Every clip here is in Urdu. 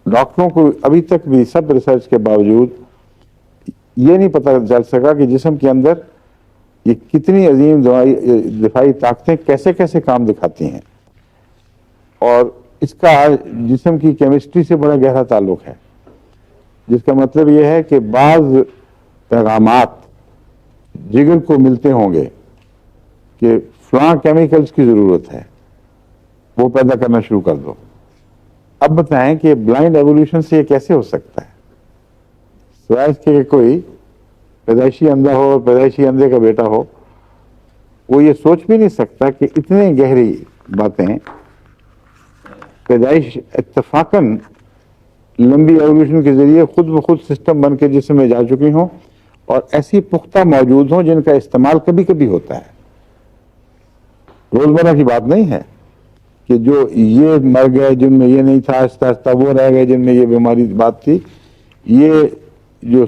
ڈاکٹروں کو ابھی تک بھی سب ریسرچ کے باوجود یہ نہیں پتہ چل سکا کہ جسم کے اندر یہ کتنی عظیم دفاعی طاقتیں کیسے کیسے کام دکھاتی ہیں، اور اس کا جسم کی کیمسٹری سے بڑا گہرا تعلق ہے، جس کا مطلب یہ ہے کہ بعض پیغامات جگر کو ملتے ہوں گے کہ فلاں کیمیکلز کی ضرورت ہے، وہ پیدا کرنا شروع کر دو۔ اب بتائیں کہ بلائنڈ ایوولوشن سے یہ کیسے ہو سکتا ہے؟ سوائے اس کے کہ کوئی پیدائشی اندھا ہو اور پیدائشی اندھے کا بیٹا ہو، وہ یہ سوچ بھی نہیں سکتا کہ اتنے گہری باتیں پیدائش اتفاقاً لمبی ایوولوشن کے ذریعے خود بخود سسٹم بن کے جسم میں جا چکی ہوں اور ایسی پختہ موجود ہوں جن کا استعمال کبھی کبھی ہوتا ہے، روزمرہ کی بات نہیں ہے کہ جو یہ مر گئے جن میں یہ نہیں تھا، آہستہ آہستہ وہ رہ گئے جن میں یہ بیماری بات تھی۔ یہ جو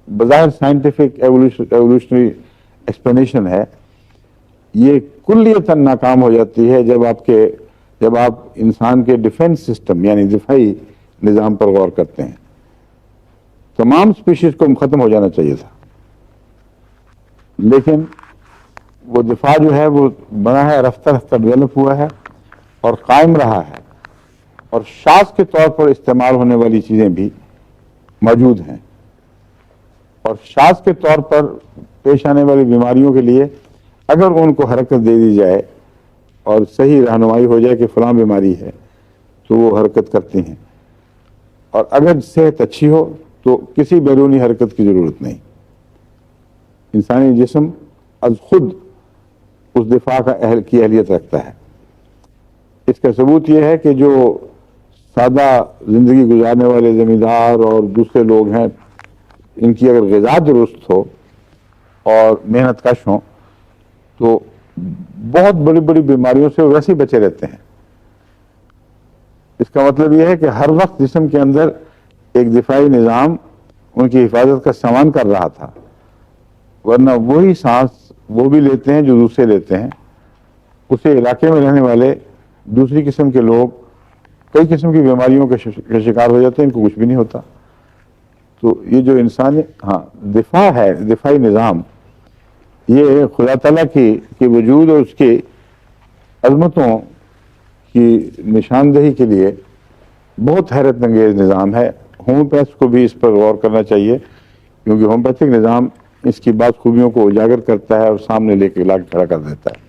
بظاہر سائنٹیفک ایوولوشنری ایکسپلینیشن ہے، یہ کلیتاً ناکام ہو جاتی ہے جب آپ انسان کے ڈیفنس سسٹم یعنی دفاعی نظام پر غور کرتے ہیں۔ تمام سپیشیز کو ختم ہو جانا چاہیے تھا، لیکن وہ دفاع جو ہے وہ بنا ہے، رفتہ رفتہ ڈیولپ ہوا ہے اور قائم رہا ہے، اور شاذ کے طور پر استعمال ہونے والی چیزیں بھی موجود ہیں، اور شاذ کے طور پر پیش آنے والی بیماریوں کے لیے اگر ان کو حرکت دے دی جائے اور صحیح رہنمائی ہو جائے کہ فلاں بیماری ہے تو وہ حرکت کرتی ہیں، اور اگر صحت اچھی ہو تو کسی بیرونی حرکت کی ضرورت نہیں۔ انسانی جسم از خود اس دفاع کی اہلیت رکھتا ہے۔ اس کا ثبوت یہ ہے کہ جو سادہ زندگی گزارنے والے زمیندار اور دوسرے لوگ ہیں، ان کی اگر غذا درست ہو اور محنت کش ہوں تو بہت بڑی بڑی بیماریوں سے ویسے ہی بچے رہتے ہیں۔ اس کا مطلب یہ ہے کہ ہر وقت جسم کے اندر ایک دفاعی نظام ان کی حفاظت کا سامان کر رہا تھا، ورنہ وہی سانس وہ بھی لیتے ہیں جو دوسرے لیتے ہیں۔ اسے علاقے میں رہنے والے دوسری قسم کے لوگ کئی قسم کی بیماریوں کے شکار ہو جاتے ہیں، ان کو کچھ بھی نہیں ہوتا۔ تو یہ جو انسانی دفاع ہے، دفاعی نظام، یہ خدا تعالیٰ کی وجود اور اس کی عظمتوں کی نشاندہی کے لیے بہت حیرت انگیز نظام ہے۔ ہومیوپیتھ کو بھی اس پر غور کرنا چاہیے، کیونکہ ہومیوپیتھک نظام اس کی بعض خوبیوں کو اجاگر کرتا ہے اور سامنے لے کے لا کے کھڑا کر دیتا ہے۔